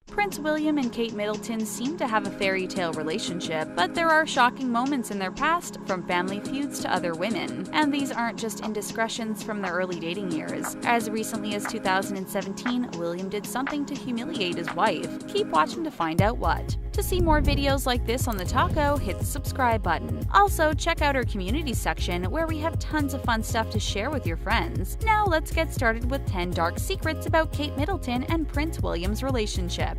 Prince William and Kate Middleton seem to have a fairy tale relationship, but there are shocking moments in their past, from family feuds to other women. And these aren't just indiscretions from their early dating years. As recently as 2017, William did something to humiliate his wife. Keep watching to find out what. To see more videos like this on TheTalko, hit the subscribe button. Also, check out our community section where we have tons of fun stuff to share with your friends. Now let's get started with 10 dark secrets about Kate Middleton and Prince William's relationship.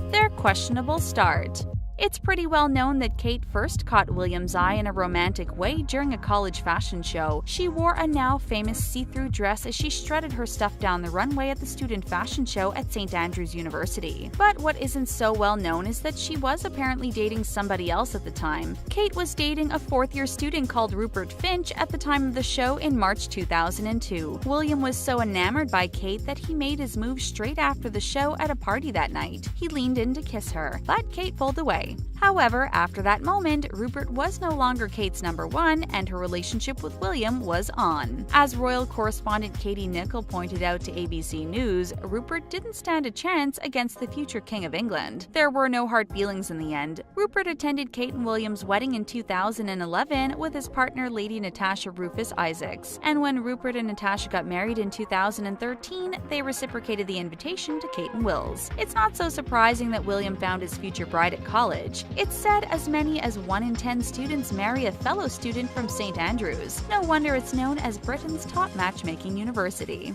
Their questionable start. It's pretty well known that Kate first caught William's eye in a romantic way during a college fashion show. She wore a now famous see-through dress as she strutted her stuff down the runway at the student fashion show at St. Andrews University. But what isn't so well known is that she was apparently dating somebody else at the time. Kate was dating a fourth-year student called Rupert Finch at the time of the show in March 2002. William was so enamored by Kate that he made his move straight after the show at a party that night. He leaned in to kiss her, but Kate pulled away. However, after that moment, Rupert was no longer Kate's number one, and her relationship with William was on. As royal correspondent Katie Nicholl pointed out to ABC News, Rupert didn't stand a chance against the future King of England. There were no hard feelings in the end. Rupert attended Kate and William's wedding in 2011 with his partner Lady Natasha Rufus Isaacs, and when Rupert and Natasha got married in 2013, they reciprocated the invitation to Kate and Wills. It's not so surprising that William found his future bride at college. It's said as many as 1 in 10 students marry a fellow student from St. Andrews. No wonder it's known as Britain's top matchmaking university.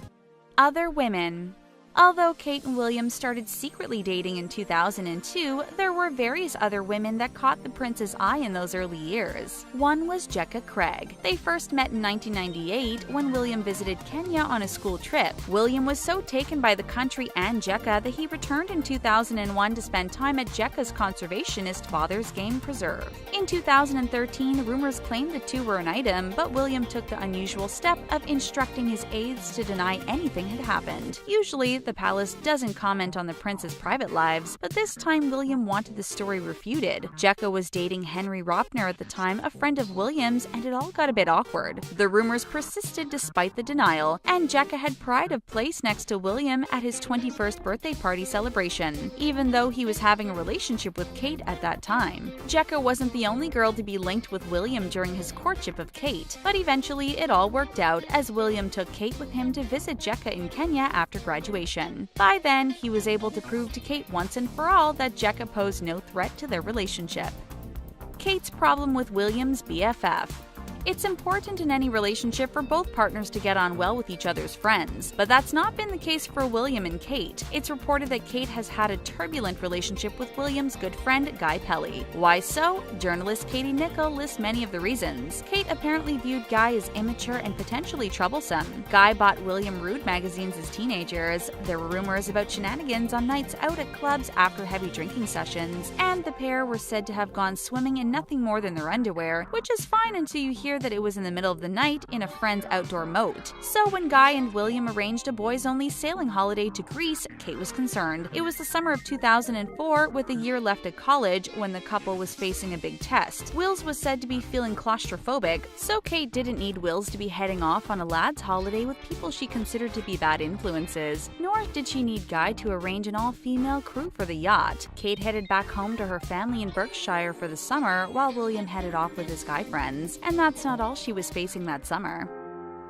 Other women. Although Kate and William started secretly dating in 2002, there were various other women that caught the prince's eye in those early years. One was Jekka Craig. They first met in 1998 when William visited Kenya on a school trip. William was so taken by the country and Jekka that he returned in 2001 to spend time at Jekka's conservationist father's game preserve. In 2013, rumors claimed the two were an item, but William took the unusual step of instructing his aides to deny anything had happened. Usually, the palace doesn't comment on the prince's private lives, but this time William wanted the story refuted. Jekka was dating Henry Ropner at the time, a friend of William's, and it all got a bit awkward. The rumors persisted despite the denial, and Jekka had pride of place next to William at his 21st birthday party celebration, even though he was having a relationship with Kate at that time. Jekka wasn't the only girl to be linked with William during his courtship of Kate, but eventually it all worked out as William took Kate with him to visit Jekka in Kenya after graduation. By then, he was able to prove to Kate once and for all that Jekka posed no threat to their relationship. Kate's problem with William's BFF. It's important in any relationship for both partners to get on well with each other's friends, but that's not been the case for William and Kate. It's reported that Kate has had a turbulent relationship with William's good friend Guy Pelly. Why so? Journalist Katie Nicholl lists many of the reasons. Kate apparently viewed Guy as immature and potentially troublesome. Guy bought William rude magazines as teenagers. There were rumors about shenanigans on nights out at clubs after heavy drinking sessions, and the pair were said to have gone swimming in nothing more than their underwear, which is fine until you hear that it was in the middle of the night in a friend's outdoor moat. So when Guy and William arranged a boys-only sailing holiday to Greece, Kate was concerned. It was the summer of 2004, with a year left at college, when the couple was facing a big test. Wills was said to be feeling claustrophobic, so Kate didn't need Wills to be heading off on a lad's holiday with people she considered to be bad influences. Nor did she need Guy to arrange an all-female crew for the yacht. Kate headed back home to her family in Berkshire for the summer, while William headed off with his guy friends. And that's not all she was facing that summer.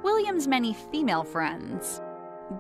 William's many female friends.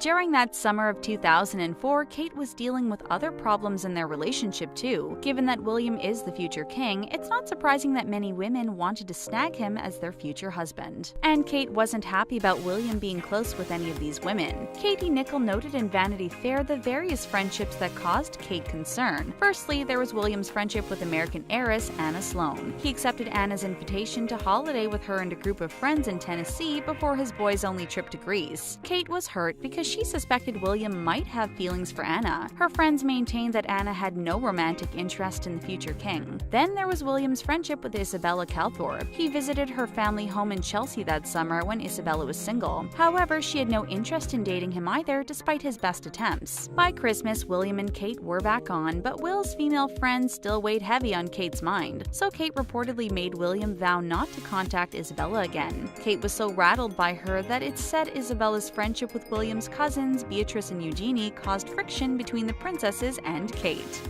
During that summer of 2004, Kate was dealing with other problems in their relationship too. Given that William is the future king, it's not surprising that many women wanted to snag him as their future husband. And Kate wasn't happy about William being close with any of these women. Katie Nicholl noted in Vanity Fair the various friendships that caused Kate concern. Firstly, there was William's friendship with American heiress Anna Sloan. He accepted Anna's invitation to holiday with her and a group of friends in Tennessee before his boys-only trip to Greece. Kate was hurt because she suspected William might have feelings for Anna. Her friends maintained that Anna had no romantic interest in the future king. Then there was William's friendship with Isabella Calthorpe. He visited her family home in Chelsea that summer when Isabella was single. However, she had no interest in dating him either, despite his best attempts. By Christmas, William and Kate were back on, but Will's female friends still weighed heavy on Kate's mind, so Kate reportedly made William vow not to contact Isabella again. Kate was so rattled by her that it's said Isabella's friendship with William's cousins, Beatrice and Eugenie, caused friction between the princesses and Kate.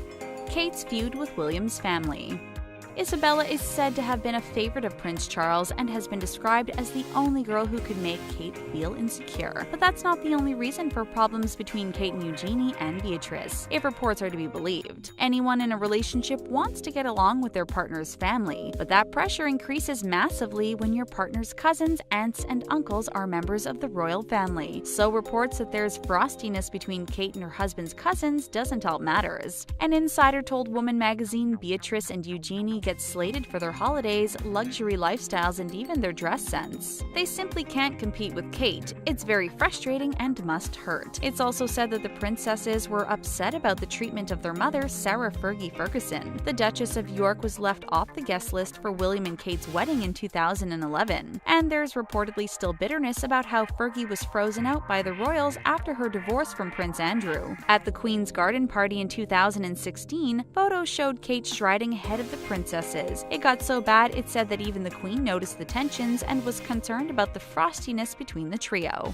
Kate's feud with William's family. Isabella is said to have been a favorite of Prince Charles and has been described as the only girl who could make Kate feel insecure. But that's not the only reason for problems between Kate and Eugenie and Beatrice, if reports are to be believed. Anyone in a relationship wants to get along with their partner's family, but that pressure increases massively when your partner's cousins, aunts, and uncles are members of the royal family. So reports that there's frostiness between Kate and her husband's cousins doesn't help matters. An insider told Woman magazine Beatrice and Eugenie get slated for their holidays, luxury lifestyles, and even their dress sense. They simply can't compete with Kate. It's very frustrating and must hurt. It's also said that the princesses were upset about the treatment of their mother, Sarah Fergie Ferguson. The Duchess of York was left off the guest list for William and Kate's wedding in 2011. And there's reportedly still bitterness about how Fergie was frozen out by the royals after her divorce from Prince Andrew. At the Queen's garden party in 2016, photos showed Kate striding ahead of the princesses. It got so bad it said that even the Queen noticed the tensions and was concerned about the frostiness between the trio.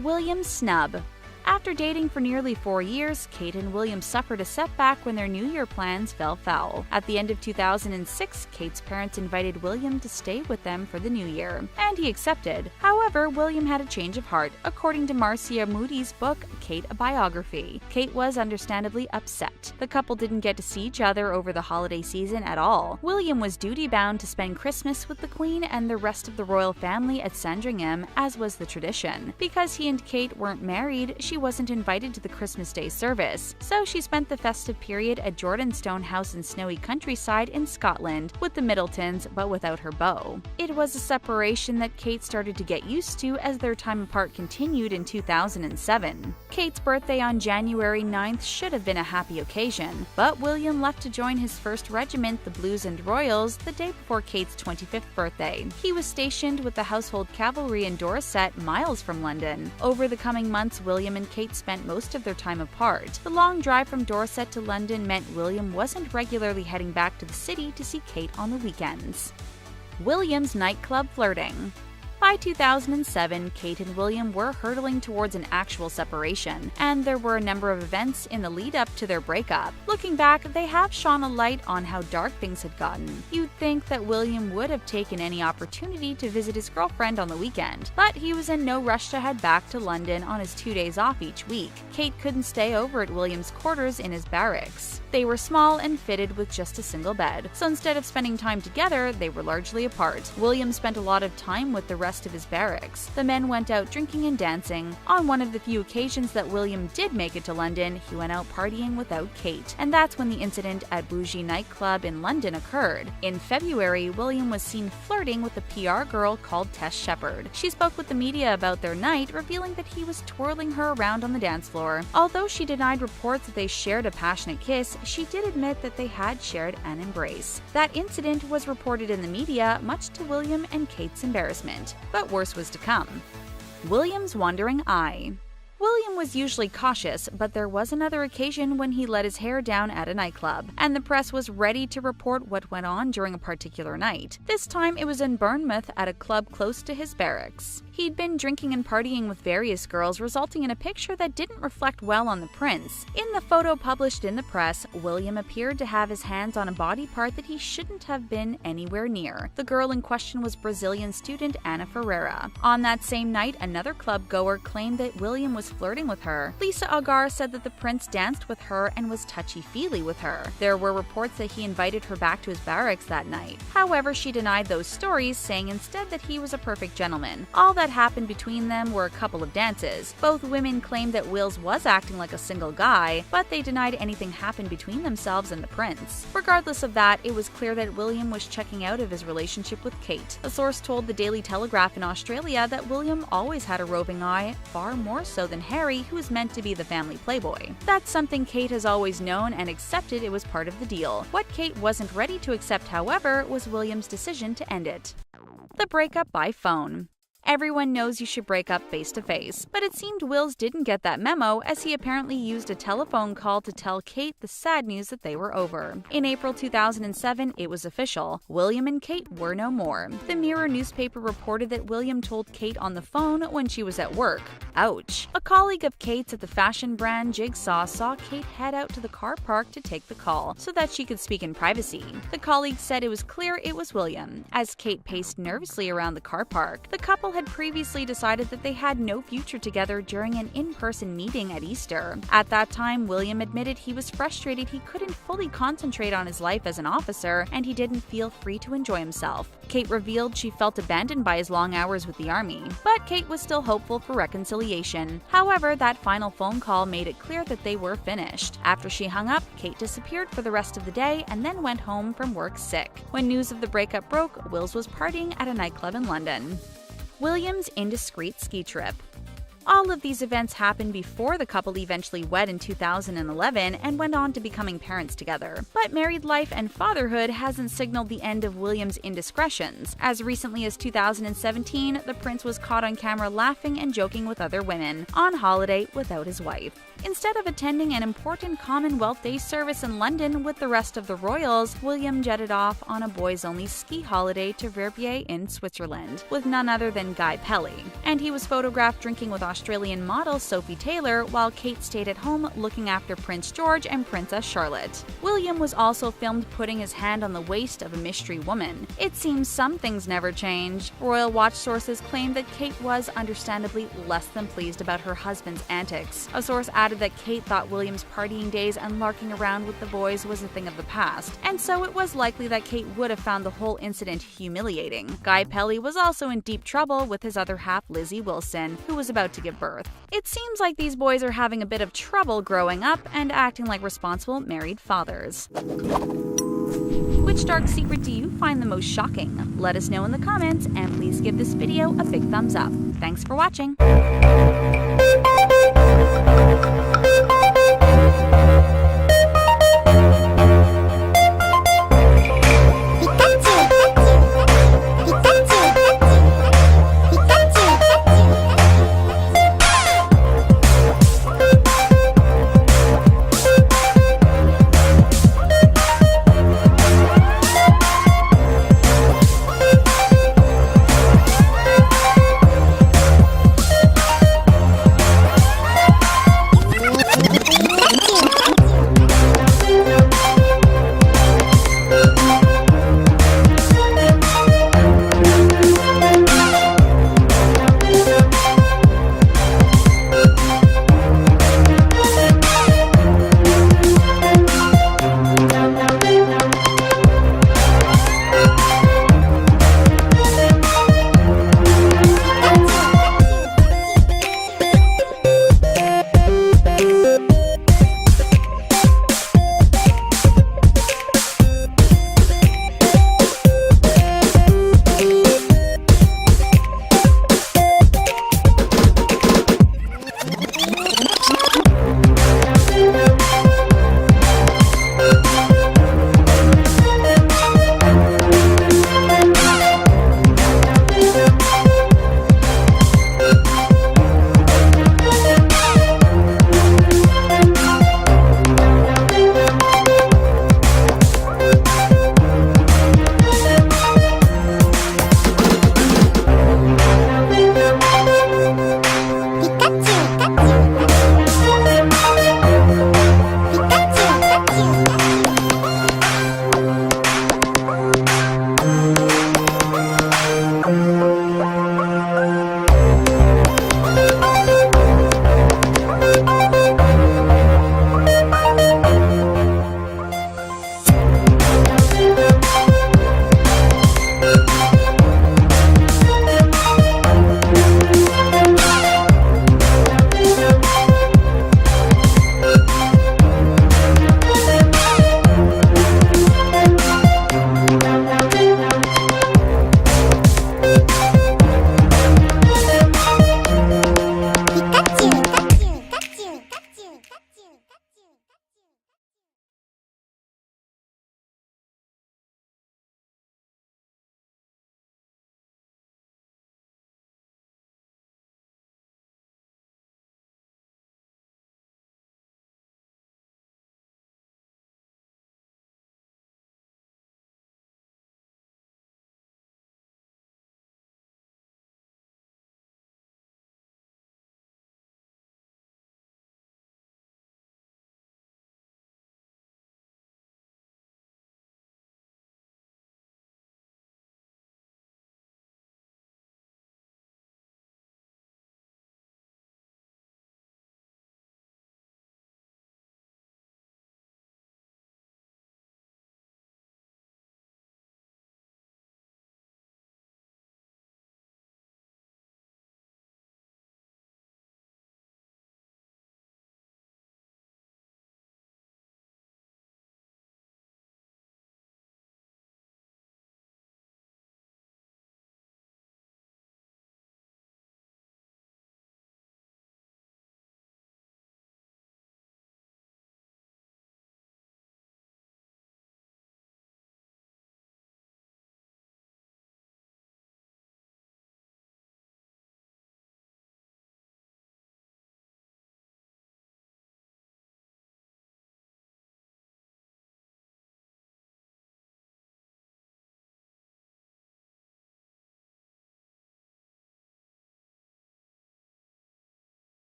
William's snub. After dating for nearly 4 years, Kate and William suffered a setback when their New Year plans fell foul. At the end of 2006, Kate's parents invited William to stay with them for the New Year, and he accepted. However, William had a change of heart. According to Marcia Moody's book, Kate, a Biography, Kate was understandably upset. The couple didn't get to see each other over the holiday season at all. William was duty-bound to spend Christmas with the Queen and the rest of the royal family at Sandringham, as was the tradition. Because he and Kate weren't married, she wasn't invited to the Christmas Day service, so she spent the festive period at Jordanstone House in snowy countryside in Scotland with the Middletons, but without her beau. It was a separation that Kate started to get used to as their time apart continued in 2007. Kate's birthday on January 9th should have been a happy occasion, but William left to join his first regiment, the Blues and Royals, the day before Kate's 25th birthday. He was stationed with the Household Cavalry in Dorset, miles from London. Over the coming months, William and Kate spent most of their time apart. The long drive from Dorset to London meant William wasn't regularly heading back to the city to see Kate on the weekends. William's nightclub flirting. By 2007, Kate and William were hurtling towards an actual separation, and there were a number of events in the lead-up to their breakup. Looking back, they have shone a light on how dark things had gotten. You'd think that William would have taken any opportunity to visit his girlfriend on the weekend, but he was in no rush to head back to London on his 2 days off each week. Kate couldn't stay over at William's quarters in his barracks. They were small and fitted with just a single bed, so instead of spending time together, they were largely apart. William spent a lot of time with the rest of his barracks. The men went out drinking and dancing. On one of the few occasions that William did make it to London, he went out partying without Kate, and that's when the incident at Bougie nightclub in London occurred. In February, William was seen flirting with a PR girl called Tess Shepherd. She spoke with the media about their night, revealing that he was twirling her around on the dance floor. Although she denied reports that they shared a passionate kiss, she did admit that they had shared an embrace. That incident was reported in the media, much to William and Kate's embarrassment. But worse was to come. William's wandering eye. William was usually cautious, but there was another occasion when he let his hair down at a nightclub, and the press was ready to report what went on during a particular night. This time it was in Bournemouth at a club close to his barracks. He'd been drinking and partying with various girls, resulting in a picture that didn't reflect well on the prince. In the photo published in the press, William appeared to have his hands on a body part that he shouldn't have been anywhere near. The girl in question was Brazilian student Ana Ferreira. On that same night, another club goer claimed that William was flirting with her. Lisa Agar said that the prince danced with her and was touchy-feely with her. There were reports that he invited her back to his barracks that night. However, she denied those stories, saying instead that he was a perfect gentleman. All that happened between them were a couple of dances. Both women claimed that Wills was acting like a single guy, but they denied anything happened between themselves and the prince. Regardless of that, it was clear that William was checking out of his relationship with Kate. A source told the Daily Telegraph in Australia that William always had a roving eye, far more so than Harry, who is meant to be the family playboy. That's something Kate has always known and accepted it was part of the deal. What Kate wasn't ready to accept, however, was William's decision to end it. The breakup by phone. Everyone knows you should break up face to face, but it seemed Wills didn't get that memo as he apparently used a telephone call to tell Kate the sad news that they were over. In April 2007, it was official. William and Kate were no more. The Mirror newspaper reported that William told Kate on the phone when she was at work. Ouch. A colleague of Kate's at the fashion brand Jigsaw saw Kate head out to the car park to take the call so that she could speak in privacy. The colleague said it was clear it was William. As Kate paced nervously around the car park, the couple had previously decided that they had no future together during an in-person meeting at Easter. At that time, William admitted he was frustrated he couldn't fully concentrate on his life as an officer and he didn't feel free to enjoy himself. Kate revealed she felt abandoned by his long hours with the army, but Kate was still hopeful for reconciliation. However, that final phone call made it clear that they were finished. After she hung up, Kate disappeared for the rest of the day and then went home from work sick. When news of the breakup broke, Wills was partying at a nightclub in London. William's indiscreet ski trip. All of these events happened before the couple eventually wed in 2011 and went on to becoming parents together. But married life and fatherhood hasn't signaled the end of William's indiscretions. As recently as 2017, the prince was caught on camera laughing and joking with other women on holiday without his wife. Instead of attending an important Commonwealth Day service in London with the rest of the royals, William jetted off on a boys-only ski holiday to Verbier in Switzerland with none other than Guy Pelly. And he was photographed drinking with Australian model Sophie Taylor while Kate stayed at home looking after Prince George and Princess Charlotte. William was also filmed putting his hand on the waist of a mystery woman. It seems some things never change. Royal Watch sources claim that Kate was understandably less than pleased about her husband's antics. A source added that Kate thought William's partying days and larking around with the boys was a thing of the past, and so it was likely that Kate would have found the whole incident humiliating. Guy Pelly was also in deep trouble with his other half, Lizzie Wilson, who was about to give birth. It seems like these boys are having a bit of trouble growing up and acting like responsible married fathers. Which dark secret do you find the most shocking? Let us know in the comments, and please give this video a big thumbs up. Thanks for watching!